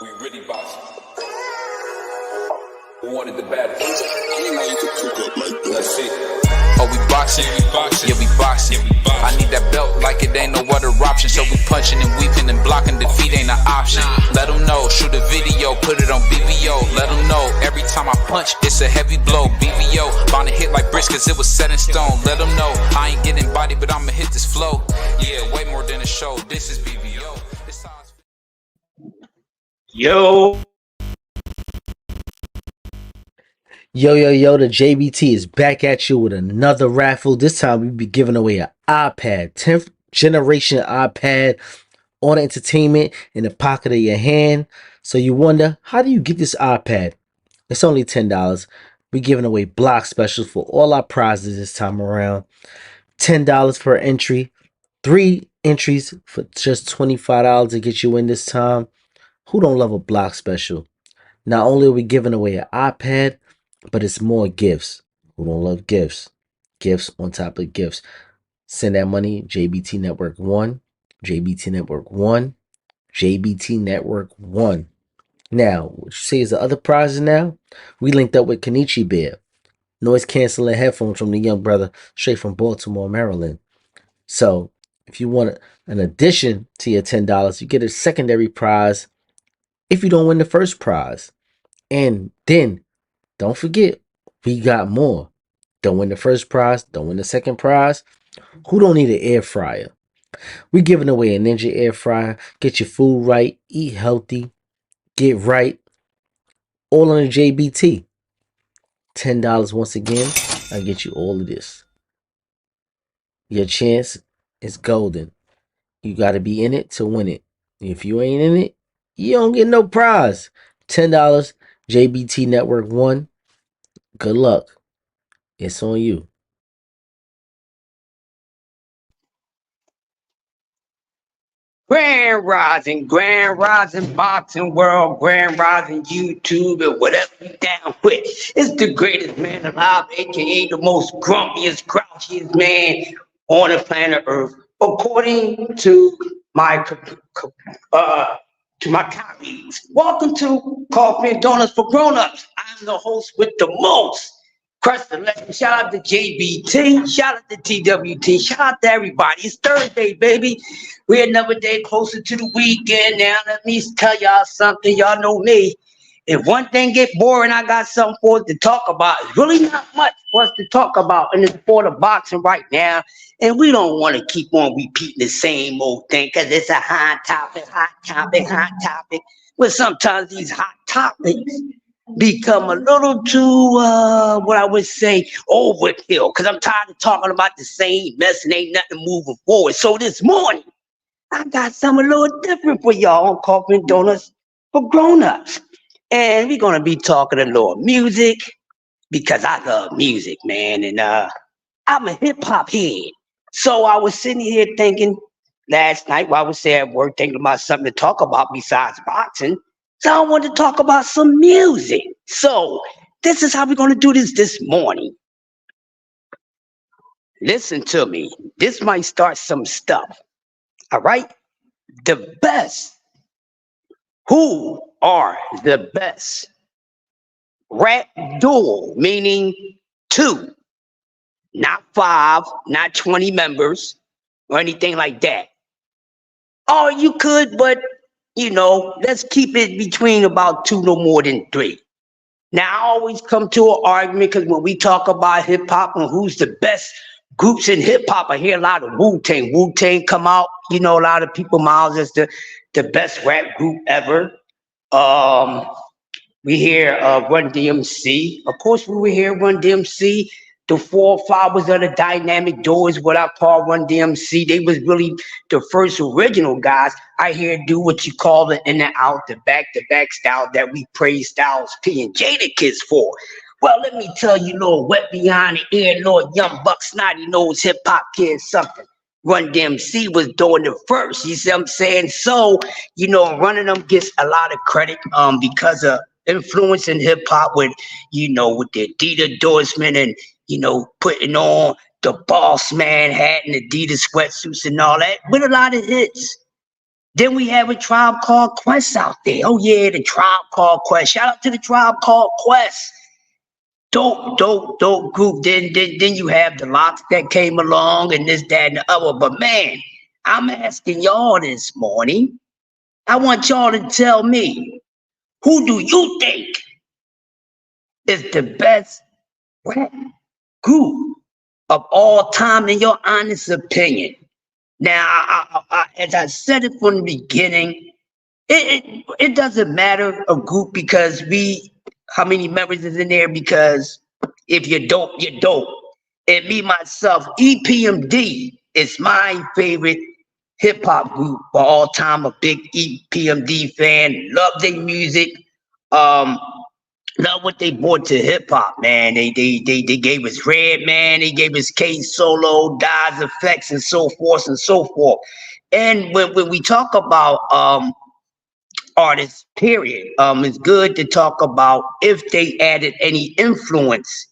We really boxing. Who wanted the baddest? Let's see. Oh, we boxing, yeah, we boxing. I need that belt like it ain't no other option. So we punching and weaving and blocking. Defeat ain't an option. Let them know, shoot a video, put it on BVO. Let them know, every time I punch, it's a heavy blow. BVO, bound to hit like bricks cause it was set in stone. Let them know, I ain't getting body, but I'ma hit this flow. Yeah, way more than a show, this is BVO. Yo, the JBT is back at you with another raffle. This time we be giving away an iPad, 10th generation iPad on entertainment in the pocket of your hand. So you wonder, how do you get this iPad? It's only $10. We're giving away block specials for all our prizes this time around. $10 per entry, 3 entries for just $25 to get you in this time. Who don't love a block special? Not only are we giving away an iPad, but it's more gifts. Who don't love gifts? Gifts on top of gifts. Send that money, JBT Network 1, JBT Network 1, JBT Network 1. Now, what you say is the other prizes now? We linked up with Kenichi Bear. Noise canceling headphones from the young brother straight from Baltimore, Maryland. So, if you want an addition to your $10, you get a secondary prize if you don't win the first prize. And then, don't forget, we got more. Don't win the first prize, don't win the second prize. Who don't need an air fryer? We're giving away a Ninja air fryer. Get your food right, eat healthy, get right. All on the JBT. $10 once again. I get you all of this. Your chance is golden. You got to be in it to win it. If you ain't in it, you don't get no prize. $10, JBT Network 1. Good luck. It's on you. Grand Rising boxing world, Grand Rising YouTube, and whatever you down with. It's the greatest man alive, aka the most grumpiest, grouchiest man on the planet Earth, according to my colleagues. Welcome to Coffe and Donuts for Grown-Ups. I'm the host with the most. Crush the legend. Shout out to JBT. Shout out to TWT. Shout out to everybody. It's Thursday, baby. We're another day closer to the weekend now. Let me tell y'all something. Y'all know me. If one thing get boring, I got something for us to talk about. It's really not much for us to talk about in the sport of boxing right now. And we don't want to keep on repeating the same old thing because it's a hot topic. But sometimes these hot topics become a little too, what I would say, overkill. Because I'm tired of talking about the same mess and ain't nothing moving forward. So this morning, I got something a little different for y'all on Coffe and Donuts for Grown-Ups. And we're going to be talking a little music because I love music, man. And I'm a hip-hop head. So I was sitting here thinking last night while I was at work, thinking about something to talk about besides boxing. So I wanted to talk about some music. So this is how we're going to do this morning. Listen to me. This might start some stuff. All right? The best. Who are the best rap duo, meaning 2, not 5, not 20 members or anything like that? Or you could, but you know, let's keep it between about 2, no more than 3. Now, I always come to an argument because when we talk about hip-hop and who's the best groups in hip-hop, I hear a lot of Wu-Tang. Wu-Tang come out, you know, a lot of people mouths as the best rap group ever. We hear Run DMC. Of course, we will hear Run DMC. The 4 fathers of the dynamic duo is what I call Run DMC. They was really the first original guys I hear do what you call the in and out, the back-to-back style that we praise Styles P and Jadakiss for. Well, let me tell you, Lord Wet Behind the Ear, Lord Young Buck Snotty Nose Hip Hop Kid something. Run DMC was doing the first, you see what I'm saying? So, you know, running them gets a lot of credit because of influence in hip hop with, you know, with the Adidas endorsement and, you know, putting on the Boss Man hat and Adidas sweatsuits and all that with a lot of hits. Then we have a Tribe Called Quest out there. Oh yeah, the Tribe Called Quest. Shout out to the Tribe Called Quest. Dope group. Then you have the Locks that came along and this, that, and the other. But man, I'm asking y'all this morning. I want y'all to tell me, who do you think is the best rap group of all time in your honest opinion? Now, as I said it from the beginning, it doesn't matter a group because how many members is in there, because if you're dope, you're dope. And me, myself, EPMD is my favorite hip hop group for all time. A big EPMD fan, love their music. Love what they brought to hip hop, man. They gave us Red Man, they gave us K Solo, Dies Effects, and so forth and so forth. And when we talk about artists, period, it's good to talk about if they added any influence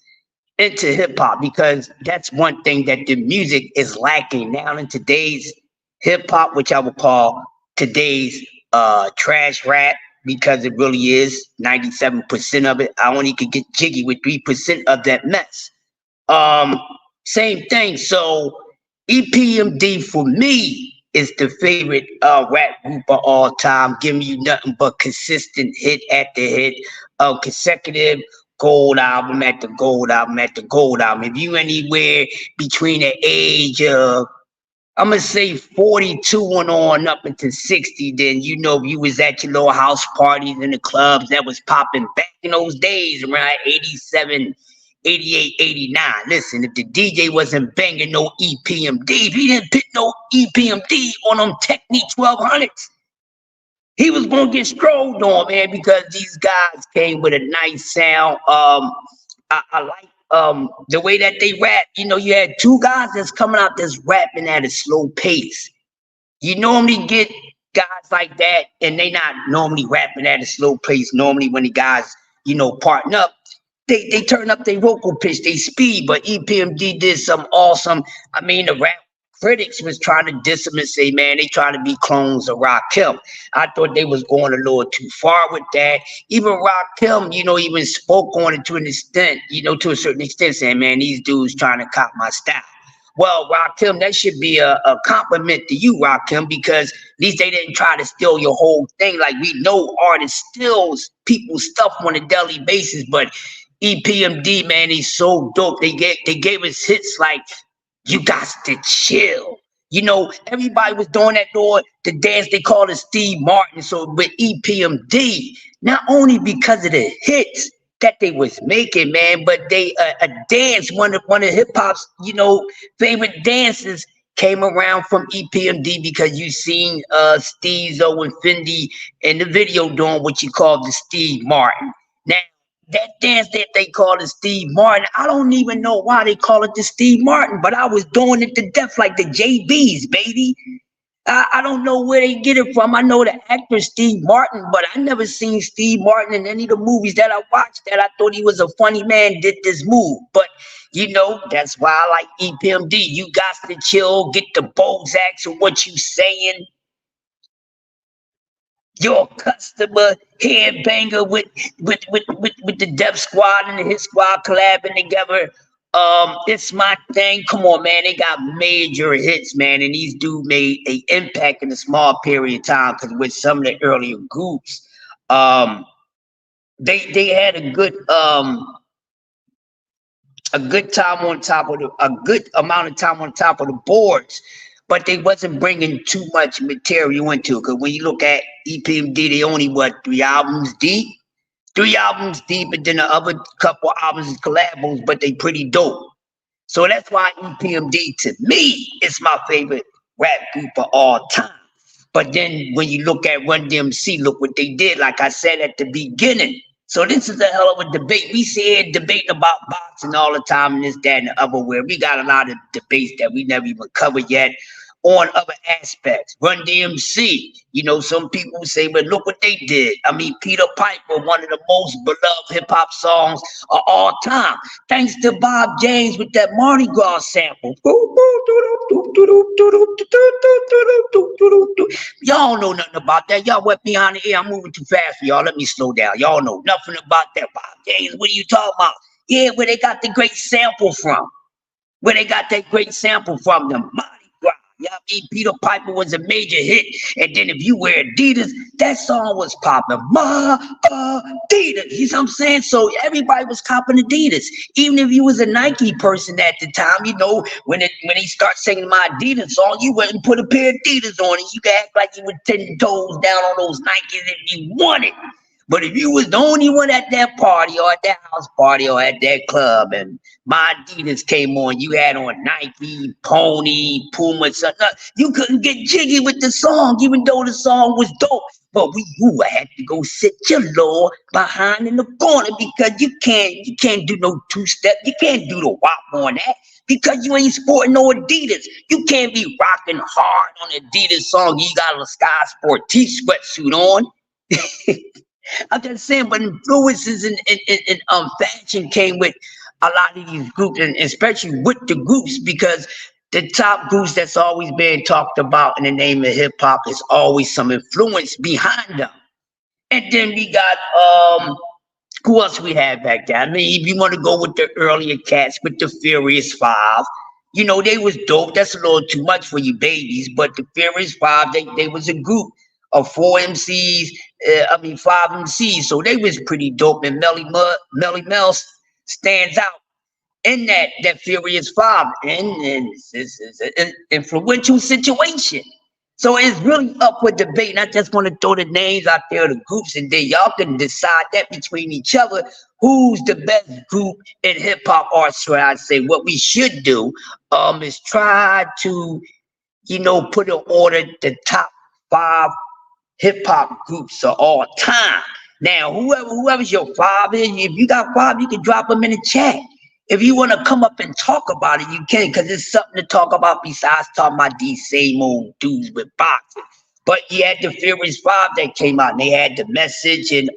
into hip hop, because that's one thing that the music is lacking now in today's hip hop, which I would call today's trash rap, because it really is 97% of it. I only could get jiggy with 3% of that mess. Same thing. So EPMD for me is the favorite rap group of all time, giving you nothing but consistent hit after hit, consecutive gold album after gold album after gold album. If you anywhere between the age of, I'm gonna say 42 and on up into 60, then you know you was at your little house parties in the clubs that was popping back in those days around 87, 88, 89. Listen, if the DJ wasn't banging no EPMD, if he didn't put no EPMD on them Technique 1200s, he was gonna get strolled on, man, because these guys came with a nice sound. I like the way that they rap. You know, you had two guys that's coming out that's rapping at a slow pace. You normally get guys like that, and they not normally rapping at a slow pace. Normally, when the guys, you know, partner up, they turn up their vocal pitch, they speed. But EPMD did some awesome. I mean, the rap critics was trying to diss him and say, man, they trying to be clones of Rakim. I thought they was going a little too far with that. Even Rakim, you know, even spoke on it to an extent, you know, to a certain extent, saying, man, these dudes trying to cop my style. Well, Rakim, that should be a compliment to you, Rakim, because at least they didn't try to steal your whole thing. Like, we know artists steals people's stuff on a daily basis, but EPMD, man, he's so dope. They gave us hits like You Got to Chill. You know, everybody was doing that door, the dance they called it Steve Martin. So with EPMD, not only because of the hits that they was making, man, but they a dance, one of hip hop's, you know, favorite dances came around from EPMD, because you seen Steve O and Fendi in the video doing what you call the Steve Martin. Now, that dance that they call it Steve Martin, I don't even know why they call it the Steve Martin, but I was doing it to death like the JBs, baby. I don't know where they get it from. I know the actor Steve Martin, but I never seen Steve Martin in any of the movies that I watched that I thought he was a funny man, did this move. But, you know, that's why I like EPMD. You got to chill, get the Bozaks of what you saying. Your customer headbanger with the Def Squad and the Hit Squad collabing together. It's my thing. Come on, man. They got major hits, man. And these dudes made an impact in a small period of time, because with some of the earlier groups, they had a good time on top of a good amount of time on top of the boards, but they wasn't bringing too much material into it. Because when you look at EPMD, they only, three albums deep, and then the other couple albums is collabos, but they pretty dope. So that's why EPMD, to me, is my favorite rap group of all time. But then when you look at Run DMC, look what they did, like I said at the beginning. So this is a hell of a debate. We see it debating about boxing all the time and this, that, and the other, where we got a lot of debates that we never even covered yet on other aspects. Run DMC, you know, some people say, but look what they did. I mean, Peter Piper, one of the most beloved hip-hop songs of all time, thanks to Bob James with that Mardi Gras sample. Y'all know nothing about that. Y'all went behind the ear. I'm moving too fast for y'all. Let me slow down. Y'all know nothing about that. Bob James, what are you talking about? Yeah, where they got the great sample from. Where they got that great sample from, the Mardi Gras. You know what I mean? Peter Piper was a major hit. And then if you wear Adidas, that song was popping. Adidas. You know what I'm saying? So everybody was copping Adidas. Even if you was a Nike person at the time, you know, when he starts singing my Adidas song, you went and put a pair of Adidas on it. You could act like you were 10 toes down on those Nikes if you wanted. But if you was the only one at that party or at that house party or at that club and my Adidas came on, you had on Nike, Pony, Puma, something, you couldn't get jiggy with the song, even though the song was dope. But you had to go sit your lower behind in the corner because you can't do no two-step, you can't do the wop on that because you ain't sporting no Adidas. You can't be rocking hard on Adidas song. You got a Sky Sport T-sweatsuit on. I'm just saying, but influences in fashion came with a lot of these groups, and especially with the groups, because the top groups that's always been talked about in the name of hip hop is always some influence behind them. And then we got who else we had back then? I mean, if you want to go with the earlier cats, with the Furious Five, you know, they was dope. That's a little too much for you babies, but the Furious Five, they was a group of 4 MCs, five MCs. So they was pretty dope. And Melly Mel stands out in that Furious Five. And it's an influential situation. So it's really up for debate. And I just want to throw the names out there of the groups, and then y'all can decide that between each other. Who's the best group in hip hop, or should I say what we should do is try to, you know, put in order the top 5 hip hop groups of all time. Now, whoever's your 5 is, if you got 5, you can drop them in the chat. If you want to come up and talk about it, you can, because it's something to talk about besides talking about these same old dudes with boxing. But you had the Furious Five that came out, and they had The Message and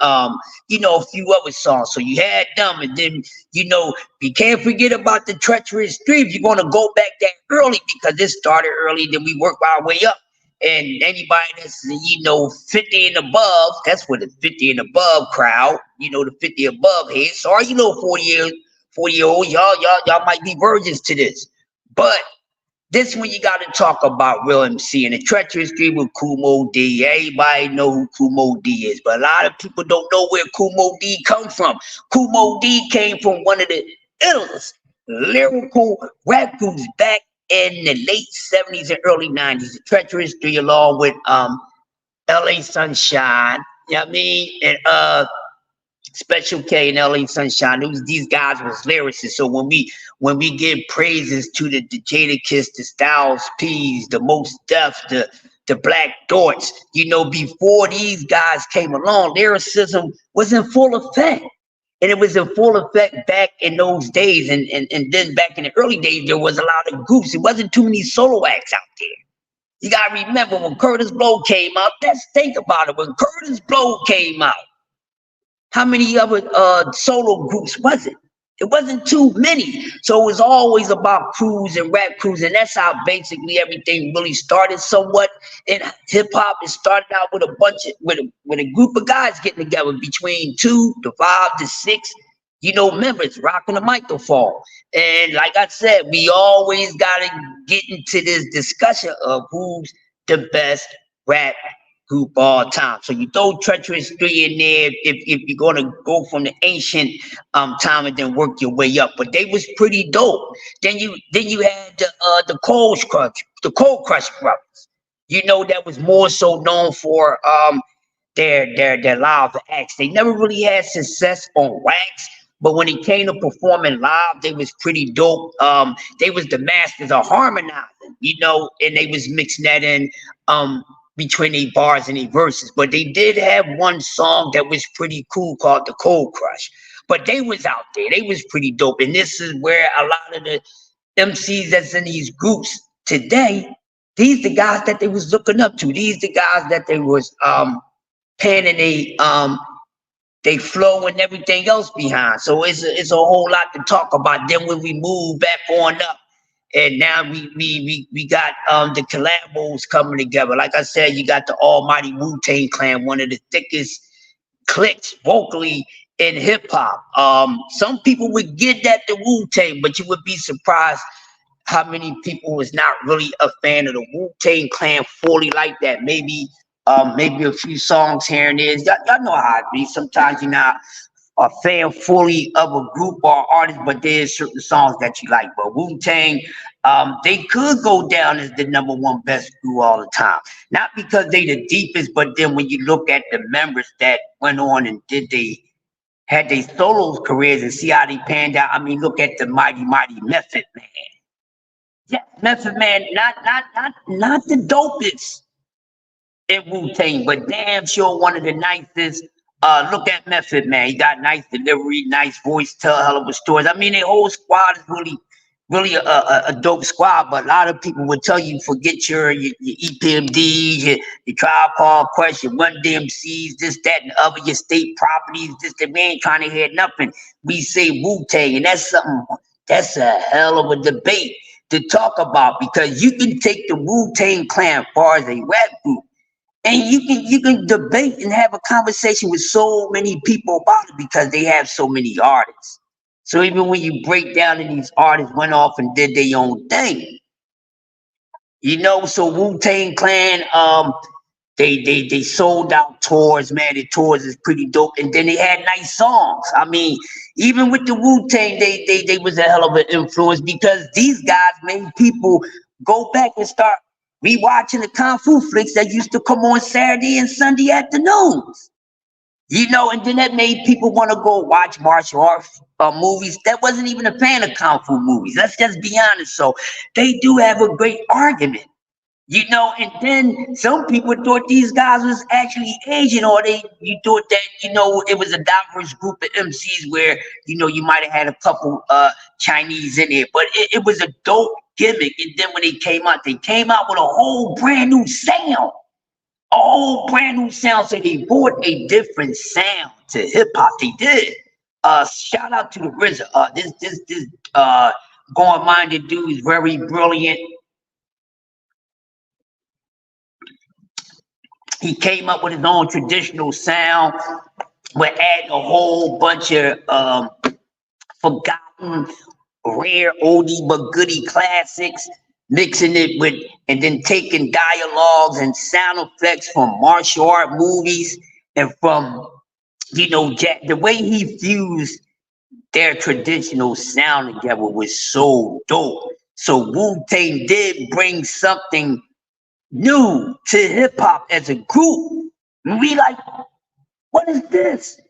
you know, a few other songs. So you had them, and then, you know, you can't forget about the Treacherous Three if you're gonna go back that early, because it started early, then we work our way up. And anybody that's, you know, 50 and above, that's for the 50 and above crowd, you know, the 50 above head. Sorry, you know, 40-year-old, y'all might be virgins to this. But this one you got to talk about Real MC and the Treacherous Three with Kumo D. Everybody know who Kumo D is, but a lot of people don't know where Kumo D come from. Kumo D came from one of the illest lyrical rap groups back in the late 70s and early 90s. The Treacherous Three, along with LA Sunshine, you know what I mean? And Special K and LA Sunshine. These guys was lyricists. So when we give praises to the Jadakiss, the Styles P's, the Most Def, the Black Dorts, you know, before these guys came along, lyricism was in full effect. And it was in full effect back in those days. And then back in the early days, there was a lot of groups. It wasn't too many solo acts out there. You got to remember when Curtis Blow came out, let's think about it. When Curtis Blow came out, how many other solo groups was it? It wasn't too many. So it was always about crews and rap crews. And that's how basically everything really started somewhat in hip hop. It started out with with a group of guys getting together between 2 to 5 to 6, you know, members rocking a microphone. And like I said, we always got to get into this discussion of who's the best rap group all time. So you throw Treacherous Three in there if you're gonna go from the ancient time and then work your way up. But they was pretty dope. Then you had the Cold Crush brothers. You know, that was more so known for their live acts. They never really had success on wax, but when it came to performing live, they was pretty dope. They was the masters of harmonizing, you know, and they was mixing that in between their bars and their verses. But they did have one song that was pretty cool called The Cold Crush. But they was out there. They was pretty dope. And this is where a lot of the MCs that's in these groups today, these the guys that they was looking up to. These the guys that they was panning they flow and everything else behind. So it's a whole lot to talk about. Then when we move back on up, And now we got the collabos coming together. Like I said, you got the Almighty Wu-Tang Clan, one of the thickest cliques vocally in hip hop. Some people would get that the Wu-Tang, but you would be surprised how many people was not really a fan of the Wu-Tang Clan fully like that. Maybe a few songs here and there. Y'all know how it be. Sometimes you're not a fan fully of a group or artist, but there's certain songs that you like. But Wu-Tang, they could go down as the #1 best group all the time. Not because they the deepest, but then when you look at the members that went on and had their solo careers and see how they panned out. I mean, look at the mighty Method Man. Yeah, Method Man, not the dopest in Wu-Tang, but damn sure one of the nicest. Look at Method Man. He got nice delivery, nice voice, tell hell of a stories. I mean, the whole squad is really a dope squad, but a lot of people would tell you forget your EPMDs, your Tribe Called Quest, your Run DMCs, this, that, and other, your state properties. This, that, we ain't trying to hear nothing. We say Wu-Tang, and that's a hell of a debate to talk about, because you can take the Wu-Tang Clan as far as a rap group, and you can debate and have a conversation with so many people about it because they have so many artists. So even when you break down and these artists went off and did their own thing, so Wu-Tang Clan, they sold out tours, man. The tours is pretty dope, and then they had nice songs. I mean, even with the Wu-Tang, they was a hell of an influence, because these guys made people go back and start rewatching the Kung Fu flicks that used to come on Saturday and Sunday afternoons. And then that made people want to go watch martial arts movies that wasn't even a fan of Kung Fu movies. Let's just be honest. So they do have a great argument. And then some people thought these guys was actually Asian, or you thought that, it was a diverse group of MCs where, you might have had a couple Chinese in there, but it was a dope gimmick. And then when they came out with a whole brand new sound. So they brought a different sound to hip hop. They did. Shout out to the RZA. This going minded dude is very brilliant. He came up with his own traditional sound. We're adding a whole bunch of forgotten, rare oldie but goodie classics, mixing it with, and then taking dialogues and sound effects from martial art movies, and from, Jack. The way he fused their traditional sound together was so dope. So Wu-Tang did bring something new to hip hop as a group. We like, what is this?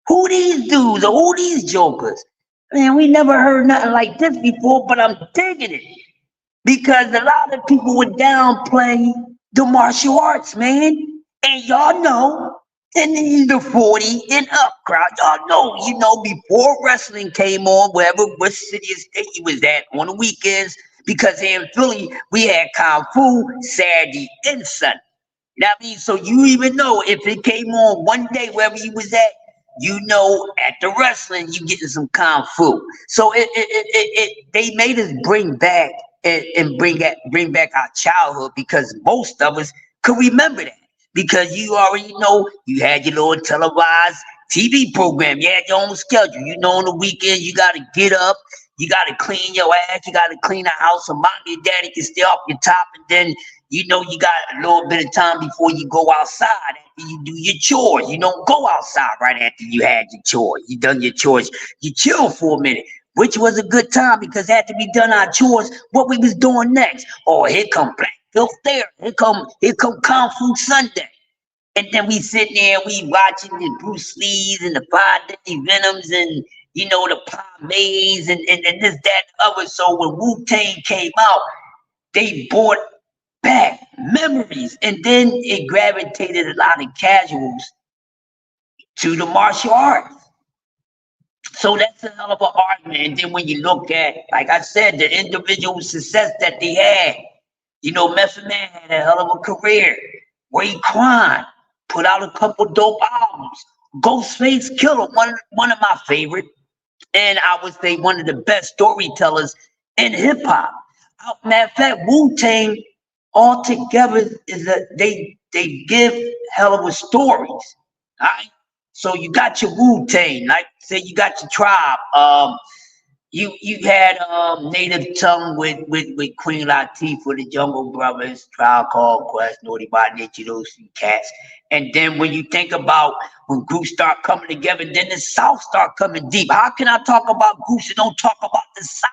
Who these dudes, or who these jokers? Man, we never heard nothing like this before, but I'm digging it. Because a lot of people would downplay the martial arts, man. And y'all know, in the 40 and up crowd, y'all know, before wrestling came on, what city or state you was at on the weekends, because here in Philly, we had Kung Fu Saturday and Sunday. So you even know if it came on one day, wherever you was at, at the wrestling, you getting some Kung Fu. So they made us bring back and bring back our childhood, because most of us could remember that, because you already know you had your little televised TV program, you had your own schedule. On the weekend you got to get up, you got to clean your ass, you got to clean the house, so mommy and daddy can stay off your top, and then you got a little bit of time before you go outside after you do your chores. You don't go outside right after you had your chores. You done your chores, you chill for a minute, which was a good time, because after we done our chores, what we was doing next? Oh, here come Black Filth there. Here come Kung Fu Sunday. And then we sitting there, we watching the Bruce Lees and the Five Deadly Venoms and, the Pomades and this, that, and other. So when Wu-Tang came out, they brought back memories, and then it gravitated a lot of casuals to the martial arts. So that's a hell of an argument. And then when you look at, like I said, the individual success that they had, Method Man had a hell of a career. Raekwon put out a couple dope albums. Ghostface Killer, one of my favorite, and I would say one of the best storytellers in hip hop. Matter of fact, Wu-Tang all together is they give hell of a stories. All right. So you got your Wu-Tang, like say you got your tribe. You had Native Tongue with Queen Latifah, the Jungle Brothers, Tribe Called Quest, Naughty by Nature, those few cats. And then when you think about when groups start coming together, then the South start coming deep. How can I talk about groups and don't talk about the South?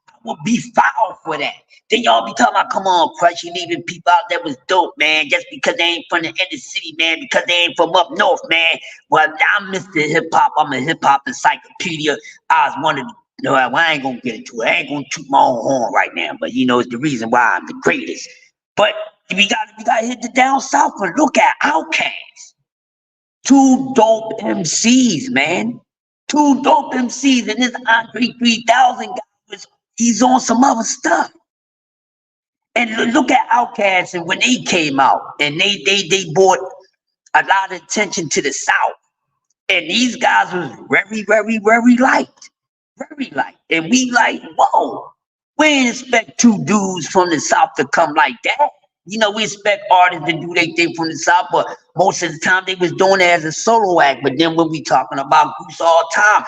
I would be foul for that. Then y'all be talking about, come on, Crush, you leaving people out that was dope, man, just because they ain't from the inner city, man, because they ain't from up north, man. Well, I'm Mr. Hip Hop. I'm a hip hop encyclopedia. I was one of the no, I ain't gonna get into it. I ain't gonna toot my own horn right now, but you know it's the reason why I'm the greatest. But we gotta hit the down south and look at Outkast. Two dope MCs, man. Two dope MCs, and this Andre 3000 guy he's on some other stuff. And look at Outkast and when they came out, and they brought a lot of attention to the South, and these guys was very, very, very liked. Very light. And we like, whoa, we ain't expect two dudes from the South to come like that. You know, we expect artists to do their thing from the South, but most of the time they was doing it as a solo act. But then when we talking about groups all the time,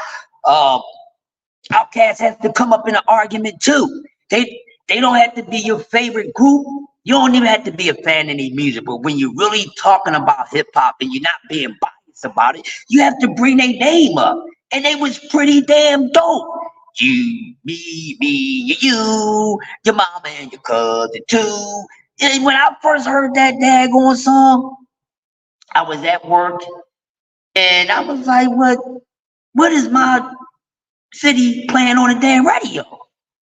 Outkast has to come up in an argument too. They don't have to be your favorite group. You don't even have to be a fan of their music. But when you're really talking about hip hop and you're not being biased about it, you have to bring their name up. And they was pretty damn dope. You, me, you, your mama and your cousin too. And when I first heard that daggone song, I was at work and I was like, what is my city playing on the damn radio?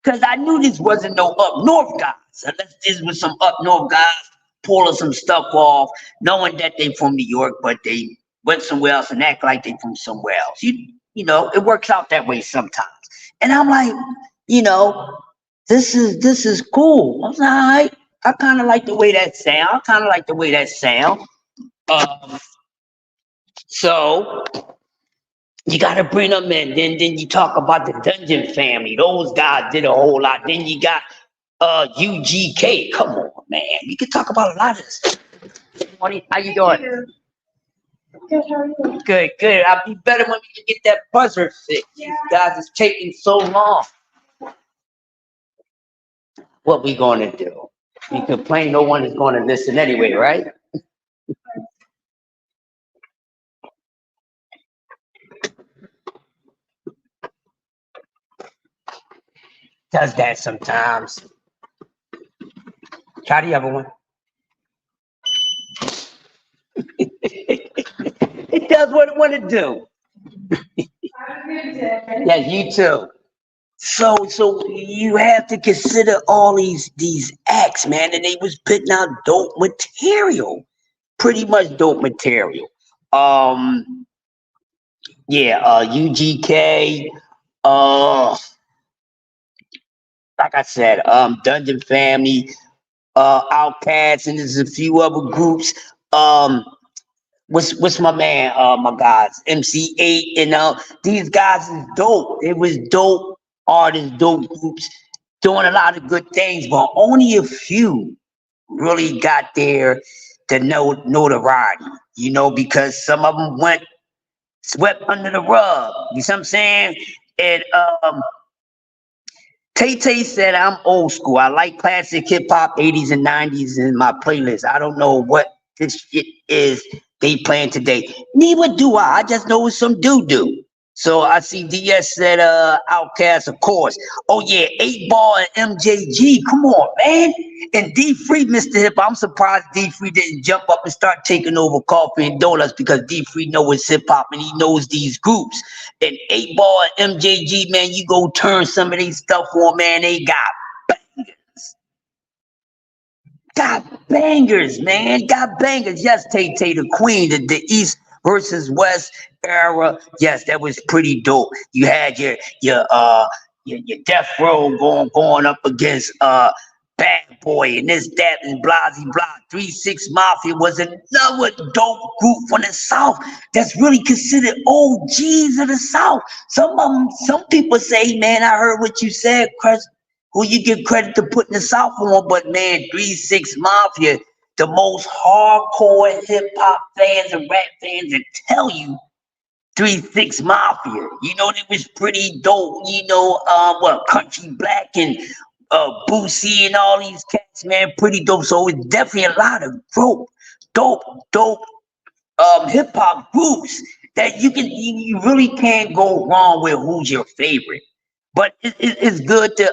Because I knew this wasn't no up north guys. Unless this was some up north guys pulling some stuff off, knowing that they from New York, but they went somewhere else and act like they from somewhere else. You know, it works out that way sometimes. And I'm like, you know, this is cool. I was like, all right. I kind of like the way that sound. So you got to bring them in. Then you talk about the Dungeon family. Those guys did a whole lot. Then you got UGK. Come on, man. We could talk about a lot of this. How you doing? Good, how are you? Good. I'll be better when we can get that buzzer fixed. Yeah. These guys is taking so long. What we gonna do? We complain, no one is gonna listen anyway, right? Does that sometimes. Try the other one. It does what it want to do. Have a good day. Yeah, you too. So you have to consider all these acts, man, and they was putting out dope material, pretty much dope material. UGK, like I said, Dungeon Family, Outkast, and there's a few other groups. What's my man? My guys, MC8, and these guys is dope. It was dope artists, dope groups, doing a lot of good things, but only a few really got there to notoriety, you know, because some of them went swept under the rug. You see what I'm saying? And Tay said, I'm old school. I like classic hip hop, 80s and 90s in my playlist. I don't know what this shit is they playing today. Neither do I. I just know it's some doo-doo. So I see DS said Outkast, of course. Oh yeah, 8 Ball and MJG. Come on, man. And D3, Mr. Hip Hop. I'm surprised D3 didn't jump up and start taking over Coffe and Donuts, because D3 knows hip hop and he knows these groups. And 8 Ball and MJG, man, you go turn some of these stuff on, man. They got bangers. Got bangers, man. Got bangers. Yes, Tay the Queen, the East versus West era. Yes, that was pretty dope. You had your Death Row going up against Bad Boy and this, that, and blah. 3-6 Mafia was another dope group from the South that's really considered OGs of the South. Some people say, man, I heard what you said, Chris. who you give credit to putting the South on, but man, 3-6 Mafia, the most hardcore hip hop fans and rap fans that tell you 3-6 Mafia. You know, it was pretty dope. You know, Country Black and Boosie and all these cats, man, pretty dope. So it's definitely a lot of dope hip hop groups that you really can't go wrong with who's your favorite. But it's good to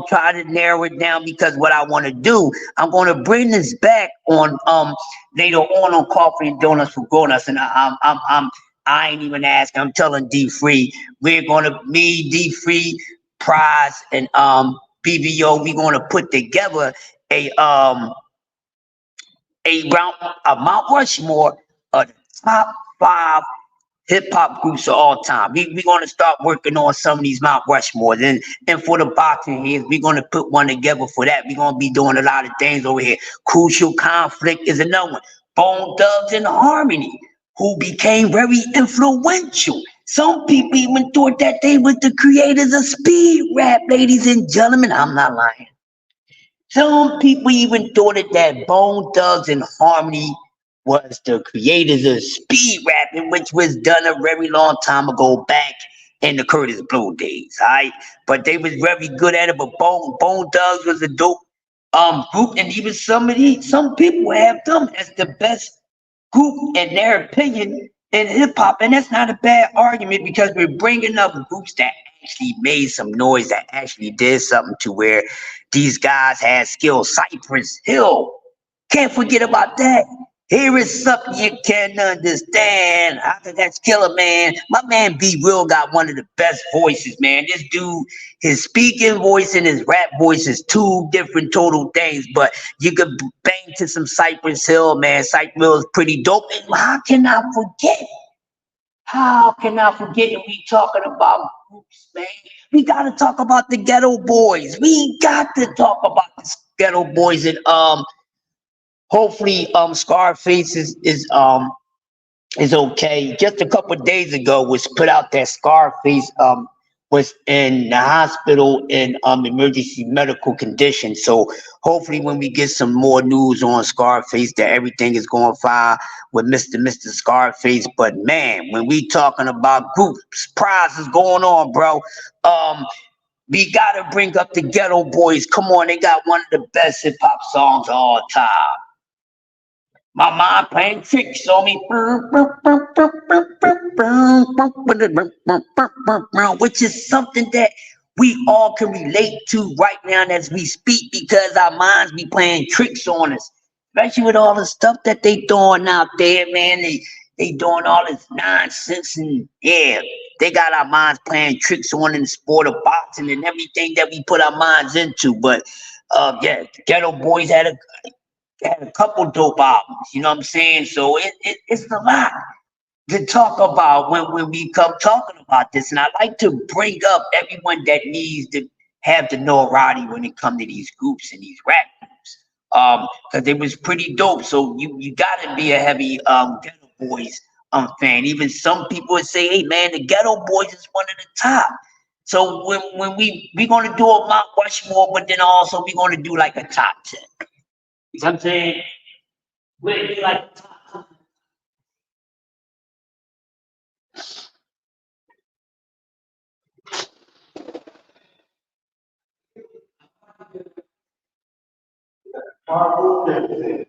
try to narrow it down, because what I want to do, I'm going to bring this back on later on Coffee and Donuts for Grown-Ups, and I ain't even asking. I'm telling D Free, we're gonna D Free, Prize, and BBO. We're gonna put together a Mount Rushmore of the top 5 hip hop groups of all time. We're gonna start working on some of these Mount Rushmores, and for the boxing here, we're gonna put one together for that. We're gonna be doing a lot of things over here. Crucial Conflict is another one. Bone Thugs and Harmony, who became very influential. Some people even thought that they were the creators of speed rap, ladies and gentlemen. I'm not lying. Some people even thought that Bone Thugs and Harmony was the creators of speed rapping, which was done a very long time ago back in the Curtis Blow days, all right? But they was very good at it. But Bone Thugs was a dope group, and even some people have them as the best group in their opinion in hip hop, and that's not a bad argument, because we're bringing up groups that actually made some noise, that actually did something to where these guys had skill. Cypress Hill, can't forget about that. Here is something you can understand. After that's Killer, man. My man B Real got one of the best voices, man. This dude, his speaking voice and his rap voice is 2 different total things. But you could bang to some Cypress Hill, man. Cypress Hill is pretty dope. And how can I forget? How can I forget if we talking about groups, man? We got to talk about the Ghetto Boys. We got to talk about the Ghetto Boys, and hopefully Scarface is okay. Just a couple of days ago was put out that Scarface was in the hospital in emergency medical condition. So hopefully when we get some more news on Scarface, that everything is going fine with Mr. Scarface. But man, when we talking about groups, prizes going on, bro. We gotta bring up the Ghetto Boys. Come on, they got one of the best hip hop songs of all time. My mind playing tricks on me, which is something that we all can relate to right now as we speak, because our minds be playing tricks on us, especially with all the stuff that they doing out there, man. They doing all this nonsense, and yeah, they got our minds playing tricks on in the sport of boxing and everything that we put our minds into. But yeah, the Ghetto Boys had a couple dope albums, you know what I'm saying? So it's a lot to talk about when we come talking about this. And I like to bring up everyone that needs to have the notoriety when it comes to these groups and these rap groups. Because it was pretty dope. So you gotta be a heavy Ghetto Boys fan. Even some people would say, hey man, the Ghetto Boys is one of the top. So when we're gonna do a Mount Rushmore, but then also we're gonna do like a top 10. You know what I'm saying? We'll do like the top 10.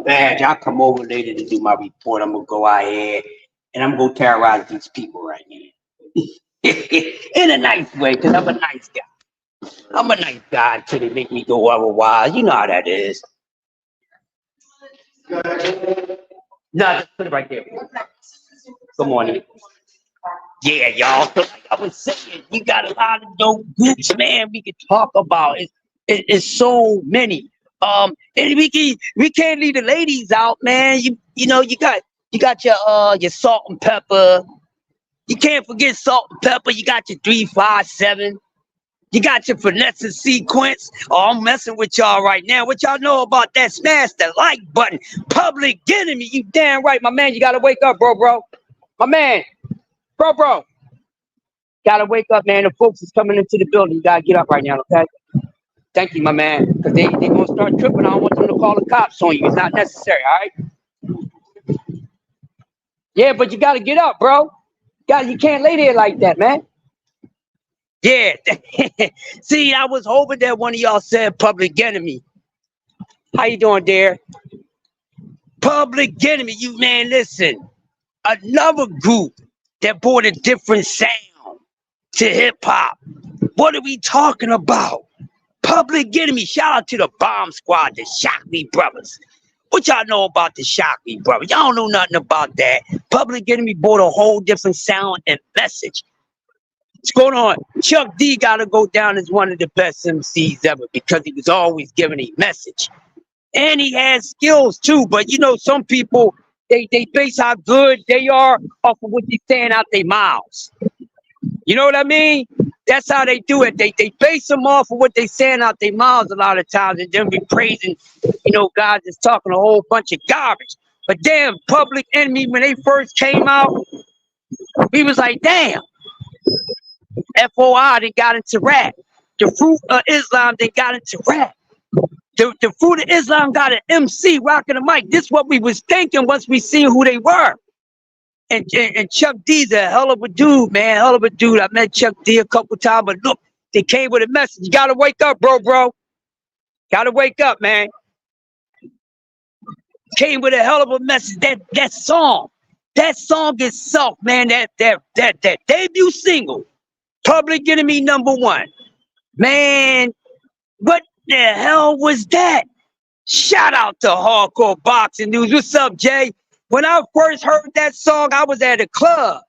Badge, I'll come over later to do my report. I'm gonna go out here and I'm gonna terrorize these people right now. In a nice way, because I'm a nice guy. I'm a nice guy until they make me go otherwise. You know how that is. No, just put it right there. Good morning. Yeah, y'all. So like I was saying, you got a lot of dope groups, man. We can talk about it. It's so many. And we can't leave the ladies out, man. You know you got your Salt and Pepper. You can't forget Salt and Pepper. You got your 357. You got your Finesse and Sequence. Oh, I'm messing with y'all right now. What y'all know about that? Smash the like button. Public Enemy. You damn right, my man. You gotta wake up, bro. My man. Bro. Gotta wake up, man. The folks is coming into the building. You gotta get up right now, okay? Thank you, my man. Because they gonna start tripping. I don't want them to call the cops on you. It's not necessary, all right? Yeah, but you gotta get up, bro. You can't lay there like that, man. Yeah. See, I was hoping that one of y'all said Public Enemy. How you doing, dear? Public Enemy, you man, listen. Another group that brought a different sound to hip hop. What are we talking about? Public Enemy. Shout out to the Bomb Squad, the Shockley Brothers. What y'all know about the Shockley Brothers? Y'all don't know nothing about that. Public Enemy brought a whole different sound and message. What's going on? Chuck D gotta go down as one of the best MCs ever because he was always giving a message. And he has skills too, but you know, some people they base how good they are off of what they're saying out their mouths. You know what I mean? That's how they do it. They base them off of what they saying out their mouths a lot of times, and then be praising, you know, God is talking a whole bunch of garbage. But damn, Public Enemy, when they first came out, we was like, damn, FOI, they got into rap. The Fruit of Islam, they got into rap. The Fruit of Islam got an MC rocking the mic. This is what we was thinking once we seen who they were. And Chuck D's a hell of a dude, man. Hell of a dude. I met Chuck D a couple times, but look, they came with a message. You gotta wake up, bro. Gotta wake up, man. Came with a hell of a message. That song itself, man. That debut single, Public Enemy #1. Man, what the hell was that? Shout out to Hardcore Boxing News. What's up, Jay? When I first heard that song, I was at a club.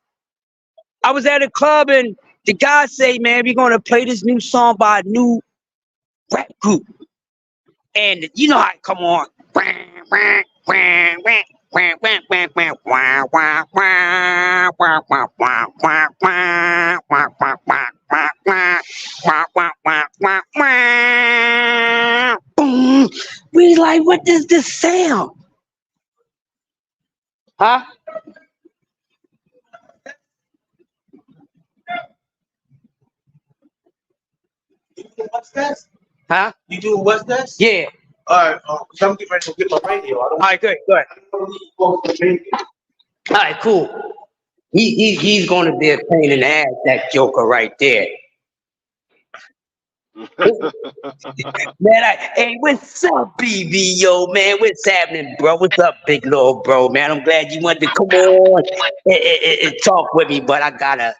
And the guy say, man, we're gonna play this new song by a new rap group. And you know how it come on. Boom. We like, what does this sound? Huh? What's that? Huh? You do what's that? Yeah. Alright, I'm getting ready to get my radio. All right, good. I don't need to go for the radio. All right, cool. He's going to be a pain in the ass, that joker right there. Man, hey, what's up, BBO, man? What's happening, bro? What's up, big little bro, man? I'm glad you wanted to come on and talk with me, but I gotta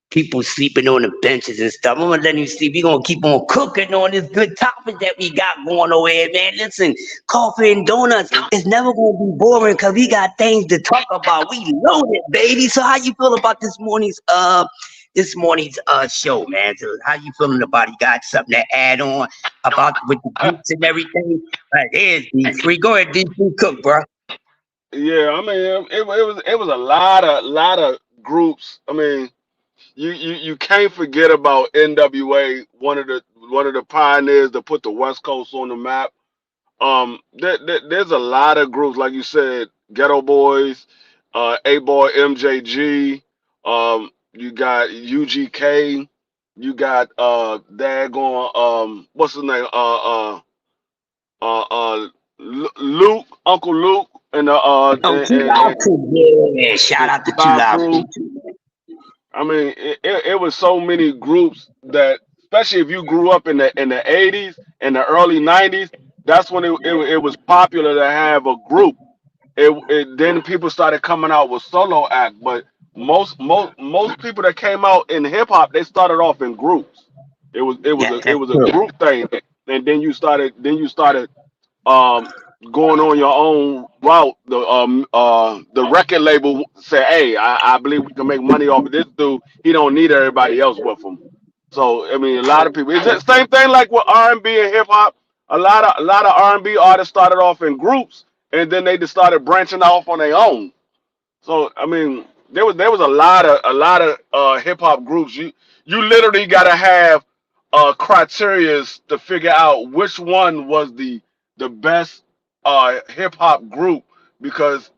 people sleeping on the benches and stuff. I'm gonna let you sleep. We're gonna keep on cooking on this good topic that we got going over here, man. Listen, Coffee and Donuts is never gonna be boring because we got things to talk about. We loaded, baby. So how you feel about this morning's show, man? So how you feeling about it? You got something to add on about with the groups and everything? Here's D3. Go ahead, D3, cook, bro. Yeah, I mean, it was a lot of groups. I mean, you can't forget about NWA, one of the pioneers that put the West Coast on the map. There's a lot of groups, like you said, Ghetto Boys, A-Boy MJG, you got UGK, you got daggone what's his name? Luke, Uncle Luke, and Oh, Too Loud Crew. Yeah, shout out to Too Loud Crew. I mean, it was so many groups that, especially if you grew up in the 80s and the early 90s, that's when it was popular to have a group. Then people started coming out with solo act, but most people that came out in hip hop, they started off in groups. It was a group thing, and then you started going on your own route. The record label said, "Hey, I believe we can make money off of this dude. He don't need everybody else with him." So I mean, a lot of people. It's the same thing like with R&B and hip hop. A lot of R&B artists started off in groups, and then they just started branching off on their own. So I mean, there was a lot of hip hop groups. You literally got to have criteria to figure out which one was the best hip hop group, because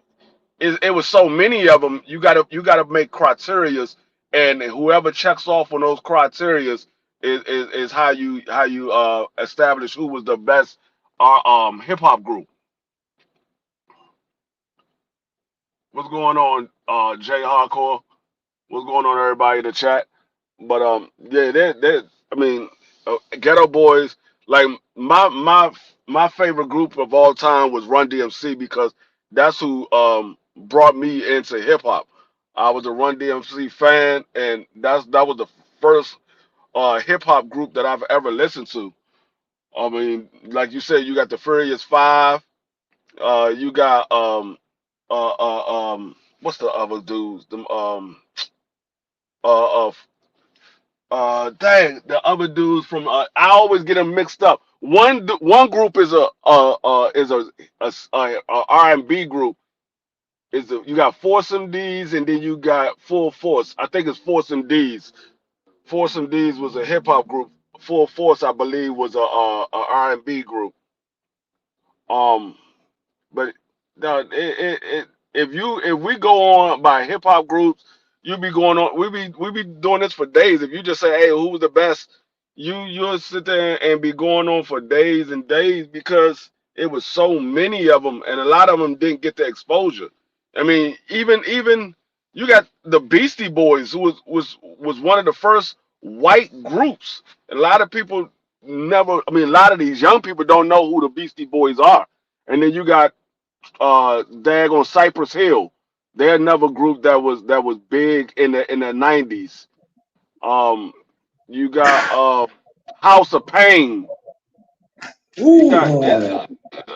it was so many of them. You gotta make criterias and whoever checks off on those criterias is how you establish who was the best hip hop group. What's going on, Jay Hardcore? What's going on, everybody in the chat? But yeah, that I mean, Ghetto Boys. Like my favorite group of all time was Run DMC because that's who brought me into hip hop. I was a Run DMC fan, and that was the first hip hop group that I've ever listened to. I mean, like you said, you got the Furious Five. You got what's the other dudes? Them uh, uh, dang, the other dudes from I always get them mixed up. One group is a R&B group. You got Foursome D's and then you got Full Force. I think it's Foursome D's. Foursome D's was a hip hop group. Full Force, I believe, was a R&B group. Um, But no, if we go on by hip hop groups, you be going on. We be doing this for days. If you just say, "Hey, who's the best?" You'll sit there and be going on for days and days because it was so many of them, and a lot of them didn't get the exposure. I mean, even you got the Beastie Boys, who was one of the first white groups. A lot of people never. I mean, a lot of these young people don't know who the Beastie Boys are. And then you got Dag on Cypress Hill. They're another group that was big in the 90s. Um, you got House of Pain. You got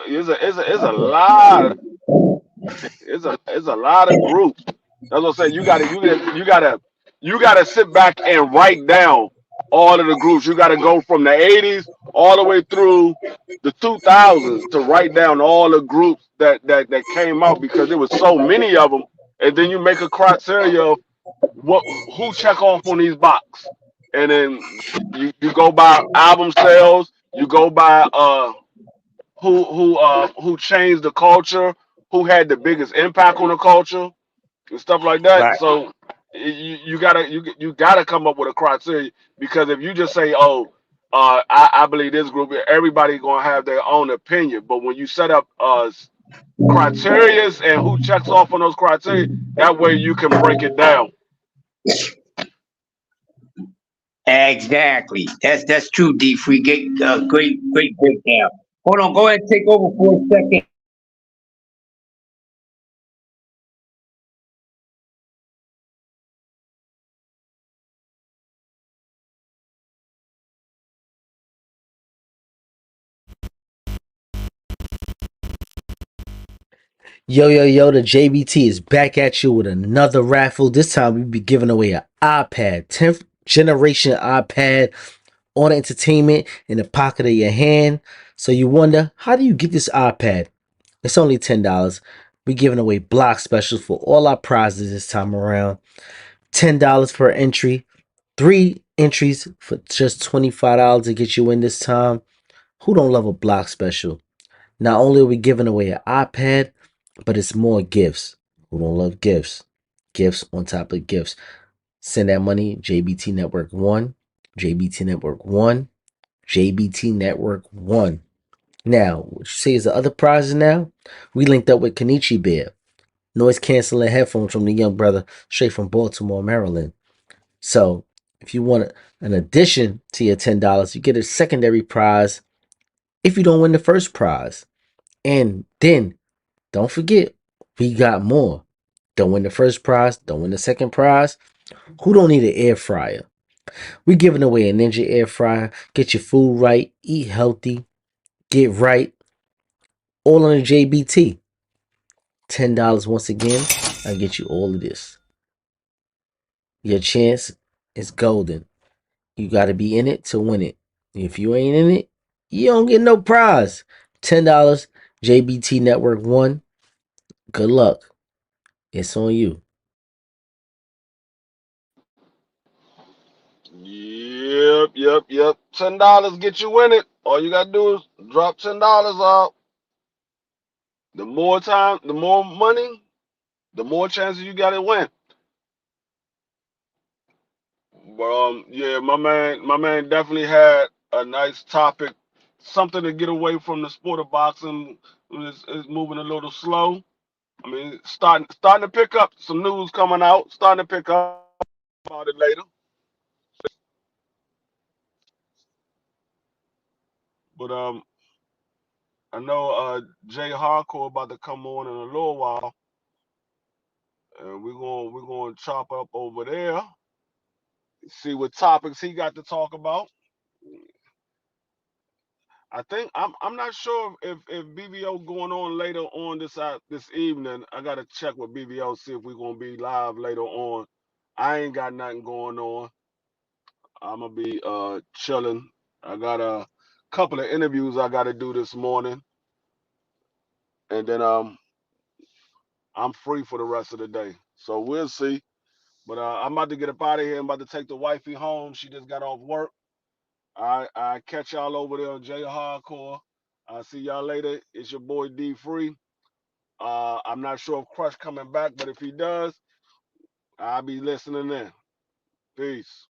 it's a lot it's a lot of groups. That's what I'm saying. You gotta sit back and write down all of the groups. You gotta go from the 80s all the way through the 2000s to write down all the groups that came out because there was so many of them. And then you make a criteria of what who check off on these box, and then you go by album sales. You go by who changed the culture, who had the biggest impact on the culture and stuff like that. Right. So you gotta come up with a criteria because if you just say, oh, I believe this group, everybody gonna have their own opinion. But when you set up criterias and who checks off on those criteria, that way you can break it down. Exactly. That's true, D. Free. Get great breakdown. Hold on. Go ahead and take over for a second. Yo, the JBT is back at you with another raffle. This time we be giving away an iPad, 10th generation iPad on entertainment in the pocket of your hand. So you wonder, how do you get this iPad? It's only $10. We giving away block specials for all our prizes this time around. $10 per entry, 3 entries for just $25 to get you in this time. Who don't love a block special? Not only are we giving away an iPad, but it's more gifts. Who don't love gifts? Gifts on top of gifts. Send that money, JBT Network 1, JBT Network 1, JBT Network 1. Now, what you say is the other prizes now? We linked up with Kenichi Bear, noise canceling headphones from the young brother straight from Baltimore, Maryland. So, if you want an addition to your $10, you get a secondary prize if you don't win the first prize. And then don't forget, we got more. Don't win the first prize, don't win the second prize. Who don't need an air fryer? We're giving away a Ninja air fryer. Get your food right, eat healthy, get right. All on the JBT. $10 once again. I'll get you all of this. Your chance is golden. You got to be in it to win it. If you ain't in it, you don't get no prize. $10, JBT Network 1. Good luck. It's on you. Yep. $10 get you in it. All you gotta do is drop $10 out. The more time, the more money, the more chances you got to win. But yeah, my man definitely had a nice topic, something to get away from the sport of boxing. It's moving a little slow. I mean, starting to pick up. Some news coming out. Starting to pick up about it later. But I know Jay Hardcore about to come on in a little while, and we're gonna chop up over there. See what topics he got to talk about. I think I'm not sure if BVO going on later on this evening. I gotta check with BVO, see if we're gonna be live later on. I ain't got nothing going on. I'm gonna be chilling. I got a couple of interviews I gotta do this morning, and then I'm free for the rest of the day. So we'll see. But I'm about to get up out of here. I'm about to take the wifey home. She just got off work. I catch y'all over there on J Hardcore. I'll see y'all later. It's your boy D Free. I'm not sure if Crush coming back, but if he does, I'll be listening in. Peace.